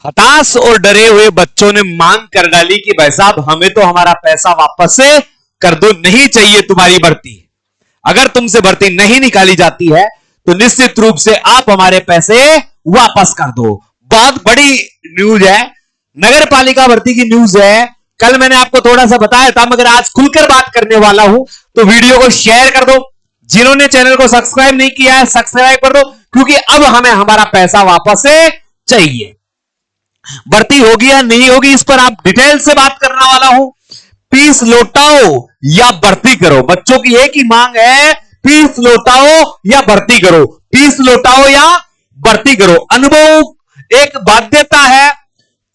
हताश और डरे हुए बच्चों ने मांग कर डाली कि भाई साहब हमें तो हमारा पैसा वापस से कर दो, नहीं चाहिए तुम्हारी भर्ती। अगर तुमसे भर्ती नहीं निकाली जाती है तो निश्चित रूप से आप हमारे पैसे वापस कर दो। बहुत बड़ी न्यूज है, नगर पालिका भर्ती की न्यूज है। कल मैंने आपको थोड़ा सा बताया था, मगर आज खुलकर बात करने वाला हूं, तो वीडियो को शेयर कर दो। जिन्होंने चैनल को सब्सक्राइब नहीं किया है सब्सक्राइब कर दो, क्योंकि अब हमें हमारा पैसा वापस से चाहिए। भर्ती होगी या नहीं होगी इस पर आप डिटेल से बात करने वाला हूं। फीस लौटाओ या भर्ती करो, बच्चों की एक ही मांग है, फीस लौटाओ या भर्ती करो, फीस लौटाओ या भर्ती करो। अनुभव एक बाध्यता है,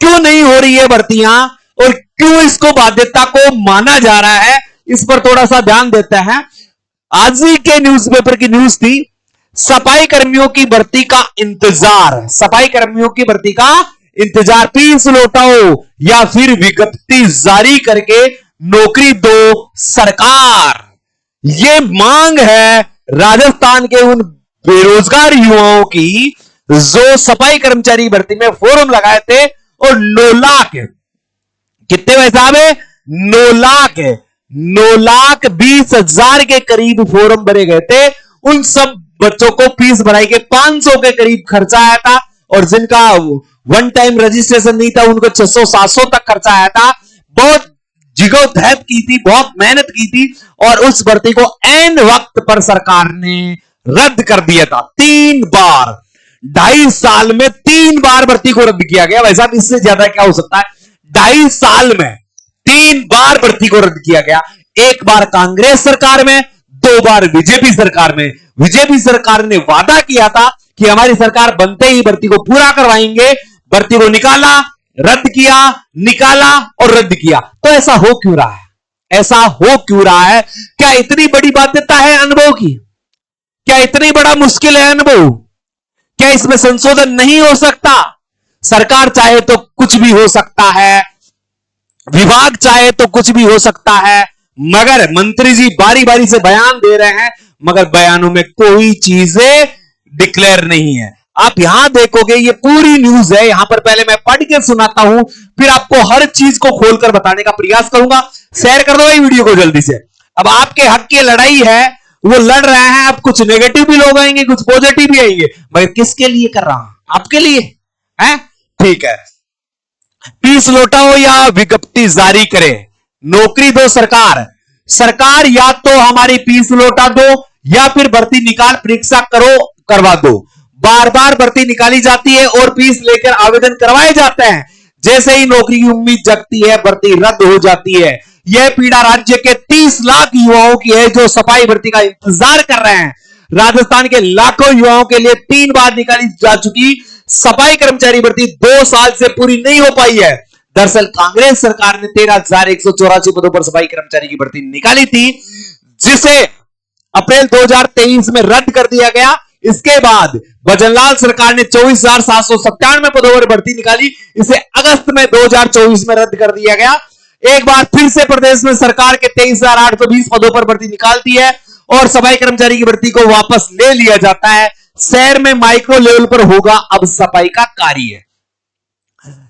क्यों नहीं हो रही है भर्तियां और क्यों इसको बाध्यता को माना जा रहा है, इस पर थोड़ा सा ध्यान देते हैं। आज ही के न्यूज़पेपर की न्यूज थी, सफाई कर्मियों की भर्ती का इंतजार, सफाई कर्मियों की भर्ती का इंतजार, फीस लौटाओ या फिर विज्ञप्ति जारी करके नौकरी दो सरकार। ये मांग है राजस्थान के उन बेरोजगार युवाओं की जो सफाई कर्मचारी भर्ती में फॉर्म लगाए थे और 9 लाख, कितने भाई साहब है, 9 लाख 20,000 के करीब फॉर्म भरे गए थे। उन सब बच्चों को फीस भराई के 500 के करीब खर्चा आया था, और जिनका वन टाइम रजिस्ट्रेशन नहीं था उनको 600-700 तक खर्चा आया था। बहुत जिगोदहद की थी, बहुत मेहनत की थी, और उस भर्ती को ऐन वक्त पर सरकार ने रद्द कर दिया था। 3 बार, 2.5 साल में 3 बार भर्ती को रद्द किया गया। वैसा इससे ज्यादा क्या हो सकता है, 2.5 साल में 3 बार भर्ती को रद्द किया गया। एक बार कांग्रेस सरकार में, 2 बार बीजेपी सरकार में। बीजेपी सरकार ने वादा किया था कि हमारी सरकार बनते ही भर्ती को पूरा करवाएंगे, भर्ती को निकाला, रद्द किया, निकाला और रद्द किया। तो ऐसा हो क्यों रहा है, ऐसा हो क्यों रहा है? क्या इतनी बड़ी बाध्यता है अनुभव की? क्या इतनी बड़ा मुश्किल है अनुभव? क्या इसमें संशोधन नहीं हो सकता? सरकार चाहे तो कुछ भी हो सकता है, विभाग चाहे तो कुछ भी हो सकता है, मगर मंत्री जी बारी बारी से बयान दे रहे हैं, मगर बयानों में कोई चीजें डिक्लेयर नहीं है। आप यहां देखोगे, ये पूरी न्यूज है, यहां पर पहले मैं पढ़ के सुनाता हूं, फिर आपको हर चीज को खोलकर बताने का प्रयास करूंगा। शेयर कर दो ये वीडियो को जल्दी से। अब आपके हक की लड़ाई है, वो लड़ रहे हैं। अब कुछ नेगेटिव भी लोग आएंगे, कुछ पॉजिटिव भी आएंगे, मगर किसके लिए कर रहा हूं? आपके लिए है, ठीक है। फीस लौटाओ या विज्ञप्ति जारी करे, नौकरी दो सरकार। सरकार या तो हमारी फीस लौटा दो या फिर भर्ती निकाल, परीक्षा करो, करवा दो। बार बार भर्ती निकाली जाती है और फीस लेकर आवेदन करवाए जाते हैं। जैसे ही नौकरी की उम्मीद जगती है, भर्ती रद्द हो जाती है। यह पीड़ा राज्य के 30 लाख युवाओं की है जो सफाई भर्ती का इंतजार कर रहे हैं। राजस्थान के लाखों युवाओं के लिए 3 बार निकाली जा चुकी सफाई कर्मचारी भर्ती 2 साल से पूरी नहीं हो पाई है। दरअसल कांग्रेस सरकार ने 13,184 पदों पर सफाई कर्मचारी की भर्ती निकाली थी, जिसे अप्रैल 2023 में रद्द कर दिया गया। इसके बाद भजनलाल सरकार ने 24,797 पदों पर भर्ती निकाली, इसे अगस्त में 2024 में रद्द कर दिया गया। एक बार फिर से प्रदेश में सरकार के 23,820 पदों पर भर्ती निकालती है और सफाई कर्मचारी की भर्ती को वापस ले लिया जाता है। शहर में माइक्रो लेवल पर होगा अब सफाई का कार्य।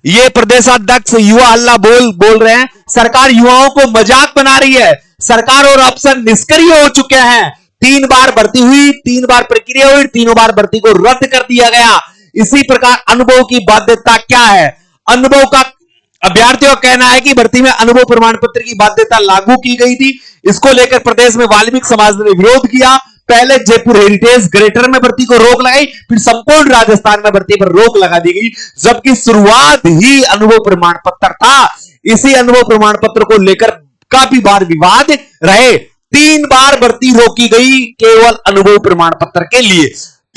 ये प्रदेशाध्यक्ष युवा हल्ला बोल रहे हैं, सरकार युवाओं को मजाक बना रही है। सरकार और अफसर निष्क्रिय हो चुके हैं। 3 बार भर्ती हुई, 3 बार प्रक्रिया हुई, तीनों बार भर्ती को रद्द कर दिया गया। इसी प्रकार अनुभव की बाध्यता क्या है? अनुभव का अभ्यर्थियों का कहना है कि भर्ती में अनुभव प्रमाण पत्र की बाध्यता लागू की गई थी। इसको लेकर प्रदेश में वाल्मीकि समाज ने विरोध किया। पहले जयपुर हेरिटेज ग्रेटर में भर्ती को रोक लगाई, फिर संपूर्ण राजस्थान में भर्ती पर रोक लगा दी गई, जबकि शुरुआत ही अनुभव प्रमाण पत्र था। इसी अनुभव प्रमाण पत्र को लेकर काफी बार विवाद रहे। 3 बार भर्ती रोकी गई केवल अनुभव प्रमाण पत्र के लिए।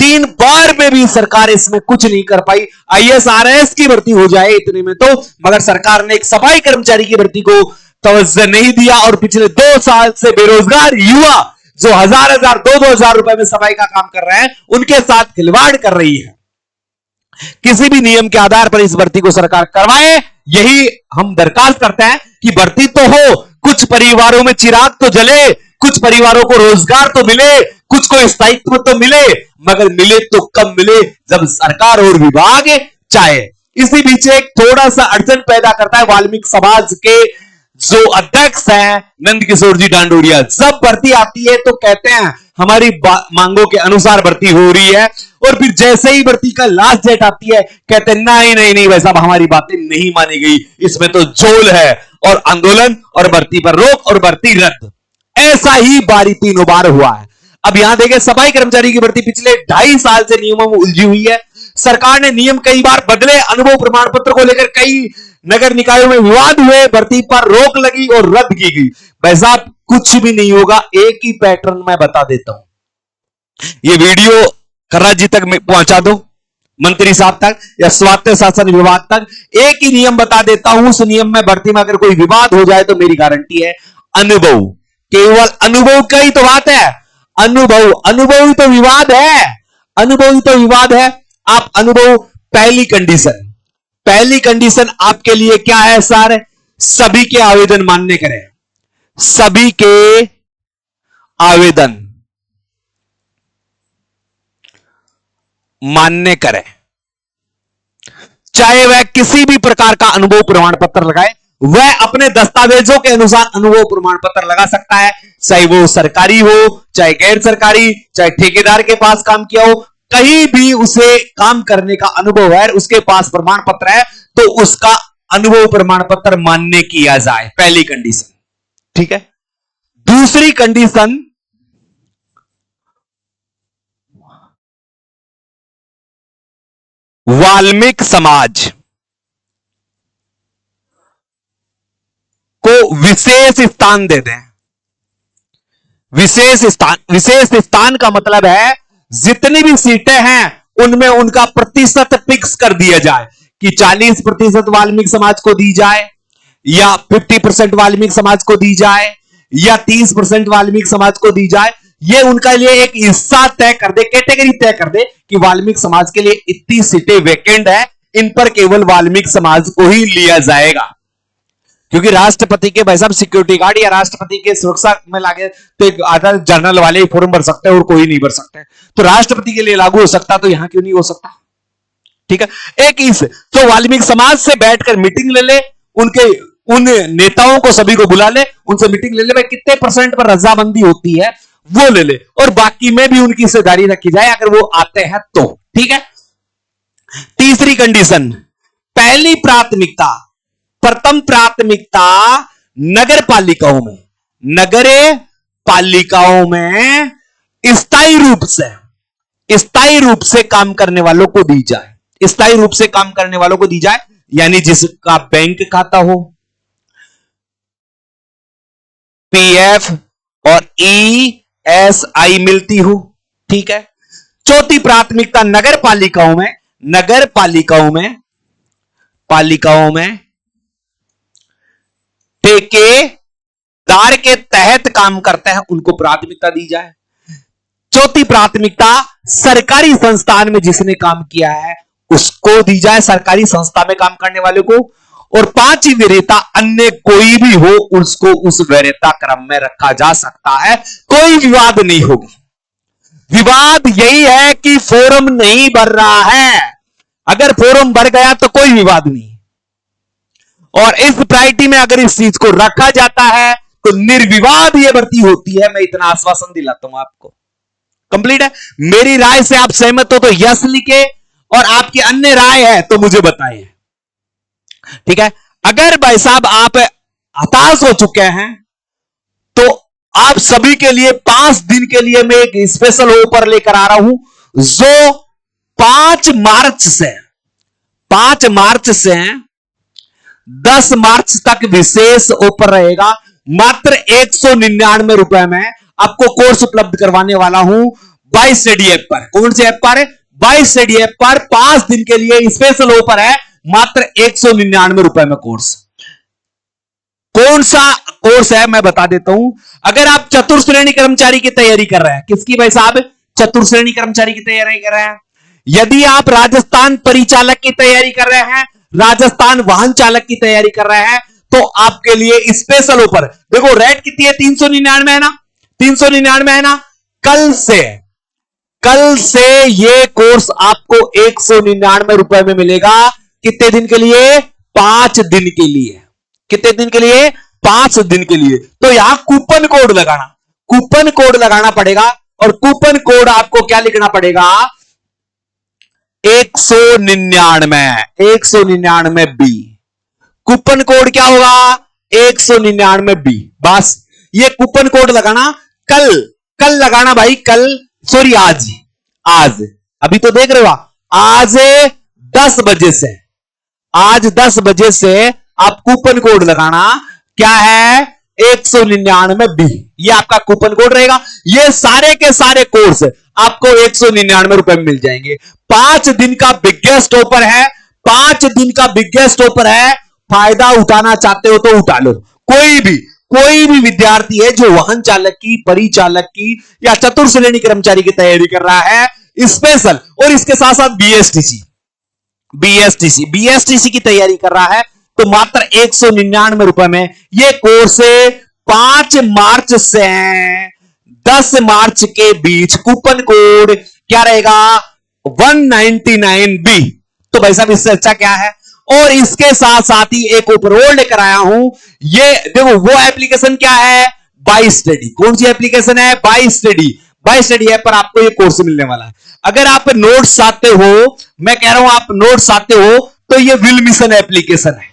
3 बार में भी सरकार इसमें कुछ नहीं कर पाई। ISRS की भर्ती हो जाए इतने में तो, मगर सरकार ने एक सफाई कर्मचारी की भर्ती को तवज्जो नहीं दिया और पिछले 2 साल से बेरोजगार युवा जो 1,000, 2,000 रुपए में सफाई का काम कर रहे हैं, उनके साथ खिलवाड़ कर रही है। किसी भी नियम के आधार पर इस भर्ती को सरकार करवाए, यही हम दरखास्त करते हैं कि भर्ती तो हो, कुछ परिवारों में चिराग तो जले, कुछ परिवारों को रोजगार तो मिले, कुछ को स्थायित्व तो मिले, मगर मिले तो कब मिले, जब सरकार और विभाग चाहे। इसी बीच एक थोड़ा सा अड़चन पैदा करता है वाल्मीकि समाज के जो अध्यक्ष हैं नंद किशोर जी डांडोरिया। जब भर्ती आती है तो कहते हैं हमारी मांगों के अनुसार भर्ती हो रही है, और फिर जैसे ही भर्ती का लास्ट डेट आती है कहते हैं नहीं नहीं नहीं भाई साहब हमारी बातें नहीं मानी गई, इसमें तो झोल है और आंदोलन और भर्ती पर रोक और भर्ती रद्द। ऐसा ही बारी तीनों बार हुआ है। अब यहां देखें सफाई कर्मचारी की भर्ती पिछले 2.5 साल से नियमों में उलझी हुई है। सरकार ने नियम कई बार बदले, अनुभव प्रमाण पत्र को लेकर कई नगर निकायों में विवाद हुए, भर्ती पर रोक लगी और रद्द की गई। भाई साहब कुछ भी नहीं होगा, एक ही पैटर्न मैं बता देता हूं। ये वीडियो खर्रा जी तक पहुंचा दो, मंत्री साहब तक या स्वायत्त शासन विभाग तक। एक ही नियम बता देता हूं, उस नियम में भर्ती में अगर कोई विवाद हो जाए तो मेरी गारंटी है अनुभव, केवल अनुभव का ही तो बात है। अनुभव ही तो विवाद है, अनुभव ही तो विवाद है। आप अनुभव, पहली कंडीशन आपके लिए क्या है सर? सभी के आवेदन मान्य करें, सभी के आवेदन मान्य करें, चाहे वह किसी भी प्रकार का अनुभव प्रमाण पत्र लगाए। वह अपने दस्तावेजों के अनुसार अनुभव प्रमाण पत्र लगा सकता है, चाहे वो सरकारी हो चाहे गैर सरकारी, चाहे ठेकेदार के पास काम किया हो, कहीं भी उसे काम करने का अनुभव है, उसके पास प्रमाण पत्र है तो उसका अनुभव प्रमाण पत्र मान्य किया जाए, पहली कंडीशन। ठीक है। दूसरी कंडीशन, वाल्मीकि समाज को विशेष स्थान दे दें। विशेष स्थान का मतलब है जितनी भी सीटें हैं उनमें उनका प्रतिशत फिक्स कर दिया जाए कि 40% वाल्मीकि समाज को दी जाए, या 50% वाल्मीकि समाज को दी जाए, या 30% वाल्मीकि समाज को दी जाए। ये उनका लिए एक हिस्सा तय कर दे, कैटेगरी तय कर दे कि वाल्मीकि समाज के लिए इतनी सीटें वैकेंट है, इन पर केवल वाल्मीकि समाज को ही लिया जाएगा। क्योंकि राष्ट्रपति के भाई साहब सिक्योरिटी गार्ड या राष्ट्रपति के सुरक्षा में लागे तो एक आधा जनरल वाले ही फॉर्म भर सकते हैं और कोई नहीं भर सकते, तो राष्ट्रपति के लिए लागू हो सकता तो यहां क्यों नहीं हो सकता? ठीक है। एक इस तो वाल्मीकि समाज से बैठकर मीटिंग ले ले, उन नेताओं को सभी को बुला ले, उनसे मीटिंग ले ले, भाई कितने % पर रजामंदी होती है वो ले ले, और बाकी में भी उनकी हिस्सेदारी रखी जाए अगर वो आते हैं तो। ठीक है। तीसरी कंडीशन, पहली प्राथमिकता, प्रथम प्राथमिकता नगर पालिकाओं में स्थायी रूप से काम करने वालों को दी जाए, स्थायी रूप से काम करने वालों को दी जाए, यानी जिसका बैंक खाता हो, पीएफ और ईएसआई मिलती हो। ठीक है। चौथी प्राथमिकता, नगर पालिकाओं में ठेकेदार के तहत काम करते हैं उनको प्राथमिकता दी जाए। चौथी प्राथमिकता, सरकारी संस्थान में जिसने काम किया है उसको दी जाए, सरकारी संस्था में काम करने वाले को। और 5वीं वरीयता, अन्य कोई भी हो उसको उस वरीयता क्रम में रखा जा सकता है, कोई विवाद नहीं होगा। विवाद यही है कि फॉर्म नहीं भर रहा है, अगर फॉर्म भर गया तो कोई विवाद नहीं, और इस प्रायोरिटी में अगर इस चीज को रखा जाता है तो निर्विवाद यह भर्ती होती है। मैं इतना आश्वासन दिलाता हूं आपको। कंप्लीट है। मेरी राय से आप सहमत हो तो यस लिखे, और आपकी अन्य राय है तो मुझे बताएं। ठीक है। अगर भाई साहब आप हताश हो चुके हैं तो आप सभी के लिए 5 दिन के लिए मैं एक स्पेशल ऑफर लेकर आ रहा हूं, जो 5 मार्च से 10 मार्च तक विशेष ऑफर रहेगा। मात्र 199 रुपए में आपको कोर्स उपलब्ध करवाने वाला हूं बाय स्टडी ऐप पर। कौन से ऐप पर? बाय स्टडी ऐप पर 5 दिन के लिए स्पेशल ऑफर है, मात्र 199 रुपए में कोर्स। कौन सा कोर्स है मैं बता देता हूं। अगर आप चतुर्श्रेणी कर्मचारी की तैयारी कर रहे हैं, किसकी भाई साहब? चतुर्श्रेणी कर्मचारी की तैयारी कर रहे हैं, यदि आप राजस्थान परिचालक की तैयारी कर रहे हैं, राजस्थान वाहन चालक की तैयारी कर रहे हैं, तो आपके लिए स्पेशल ऑफर। देखो रेट कितनी है? 399 है ना, 399 है ना। कल से ये कोर्स आपको 199 रुपए में मिलेगा, कितने दिन के लिए? 5 दिन के लिए। कितने दिन के लिए? 5 दिन के लिए। तो यहां कूपन कोड लगाना पड़ेगा और कूपन कोड आपको क्या लिखना पड़ेगा? 199 बी। कूपन कोड क्या होगा? 199 बी। बस ये कूपन कोड लगाना। कल लगाना भाई, कल सॉरी आज अभी तो देख रहे हो आज 10 बजे से आप कूपन कोड लगाना। क्या है? 199 बी। ये आपका कूपन कोड रहेगा। ये सारे के सारे कोर्स आपको 199 रुपए में मिल जाएंगे। 5 दिन का बिगेस्ट ऑफर है। 5 दिन का बिगेस्ट ऑफर है। फायदा उठाना चाहते हो तो उठा लो। कोई भी विद्यार्थी है जो वाहन चालक की, परिचालक की या चतुर्थ श्रेणी कर्मचारी की तैयारी कर रहा है स्पेशल, और इसके साथ साथ बीएसटीसी की तैयारी कर रहा है, तो मात्र 199 रुपए में ये कोर्स 5 मार्च से 10 मार्च के बीच कूपन कोड क्या रहेगा? 199 बी। तो भाई साहब इससे अच्छा क्या है? और इसके साथ साथ ही एक ऑफर और लेकर आया हूं। ये देखो वो एप्लीकेशन क्या है? Bye study. कौन सी एप्लीकेशन है? बाय स्टडी ऐप पर आपको ये कोर्स मिलने वाला है। अगर आप नोट्स चाहते हो, मैं कह रहा हूं आप नोट्स चाहते हो, तो ये विल मिशन एप्लीकेशन है।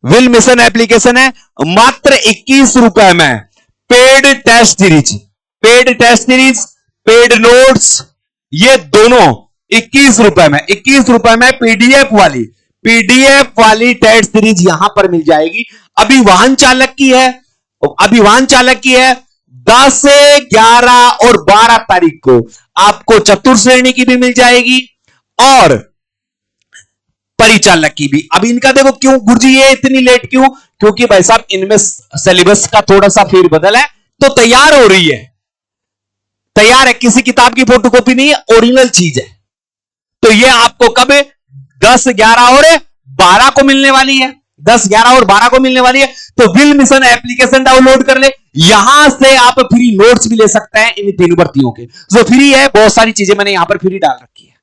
विल मिशन एप्लीकेशन है। मात्र 21 रुपए में paid test series, paid notes, ये दोनों 21 रुपए में पीडीएफ वाली टेस्ट सीरीज यहां पर मिल जाएगी। अभी वाहन चालक की है 10, 11 और 12 तारीख को आपको चतुर्थ श्रेणी की भी मिल जाएगी और परिचालक की भी। अब इनका देखो क्यों गुरुजी ये इतनी लेट क्यों? क्योंकि भाई साहब इनमें सिलेबस का थोड़ा सा फेरबदल है, तो तैयार हो रही है। किसी किताब की फोटोकॉपी नहीं है, ओरिजिनल चीज है। तो ये आपको कब? 10, 11 और 12 को मिलने वाली है। 10, 11 और 12 को मिलने वाली है। तो विल मिशन एप्लीकेशन डाउनलोड कर ले। यहां से आप फ्री नोट्स भी ले सकते हैं इन 3 भर्तियों के, जो फ्री है। बहुत सारी चीजें मैंने यहां पर फ्री डाल रखी है।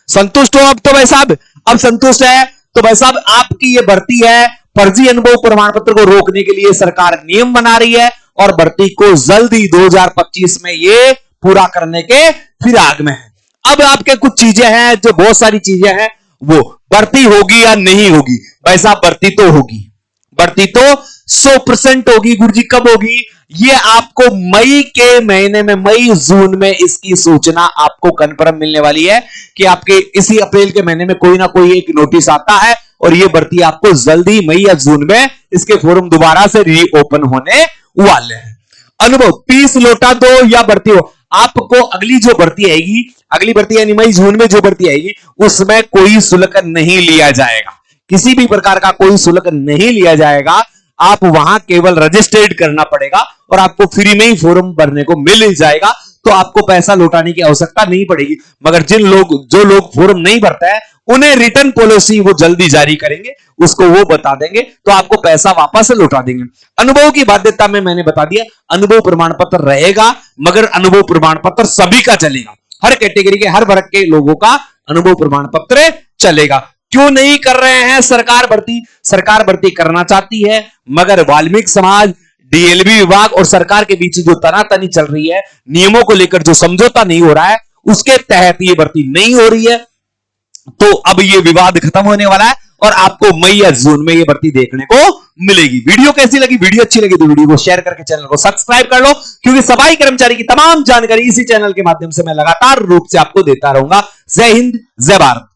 संतुष्ट हो अब तो भाई साहब? अब संतुष्ट है तो भाई साहब आपकी ये भर्ती है। फर्जी अनुभव प्रमाण पत्र को रोकने के लिए सरकार नियम बना रही है और भर्ती को जल्दी 2025 में ये पूरा करने के फिराक में है। अब आपके कुछ चीजें हैं, जो बहुत सारी चीजें हैं, वो भर्ती होगी या नहीं होगी? भाई साहब भर्ती तो होगी, भर्ती तो 100% होगी। गुरुजी कब होगी? ये आपको मई के महीने में, मई जून में इसकी सूचना आपको कंफर्म मिलने वाली है कि आपके इसी अप्रैल के महीने में कोई ना कोई एक नोटिस आता है और ये भर्ती आपको जल्दी मई या जून में इसके फॉर्म दोबारा से रीओपन होने वाले हैं। अनुभव पीस लौटा दो या भर्ती हो, आपको अगली जो भर्ती आएगी, अगली भर्ती यानी मई जून में जो भर्ती आएगी, उसमें कोई शुल्क नहीं लिया जाएगा। किसी भी प्रकार का कोई शुल्क नहीं लिया जाएगा। आप वहां केवल रजिस्टर्ड करना पड़ेगा और आपको फ्री में ही फॉर्म भरने को मिल जाएगा। तो आपको पैसा लौटाने की आवश्यकता नहीं पड़ेगी। मगर जो लोग फॉर्म नहीं भरता है, उन्हें रिटर्न पॉलिसी वो जल्दी जारी करेंगे, उसको वो बता देंगे, तो आपको पैसा वापस लौटा देंगे। अनुभव की बाध्यता में मैंने बता दिया, अनुभव प्रमाण पत्र रहेगा, मगर अनुभव प्रमाण पत्र सभी का चलेगा। हर कैटेगरी के, हर वर्ग के लोगों का अनुभव प्रमाण पत्र चलेगा। क्यों नहीं कर रहे हैं सरकार भर्ती? सरकार भर्ती करना चाहती है, मगर वाल्मीकि समाज, डीएलबी विभाग और सरकार के बीच जो तनातनी चल रही है, नियमों को लेकर जो समझौता नहीं हो रहा है, उसके तहत ये भर्ती नहीं हो रही है। तो अब ये विवाद खत्म होने वाला है और आपको मई या जून में ये भर्ती देखने को मिलेगी। वीडियो कैसी लगी? वीडियो अच्छी लगी तो वीडियो को शेयर करके चैनल को सब्सक्राइब कर लो, क्योंकि सफाई कर्मचारी की तमाम जानकारी इसी चैनल के माध्यम से मैं लगातार रूप से आपको देता रहूंगा। जय हिंद, जय भारत।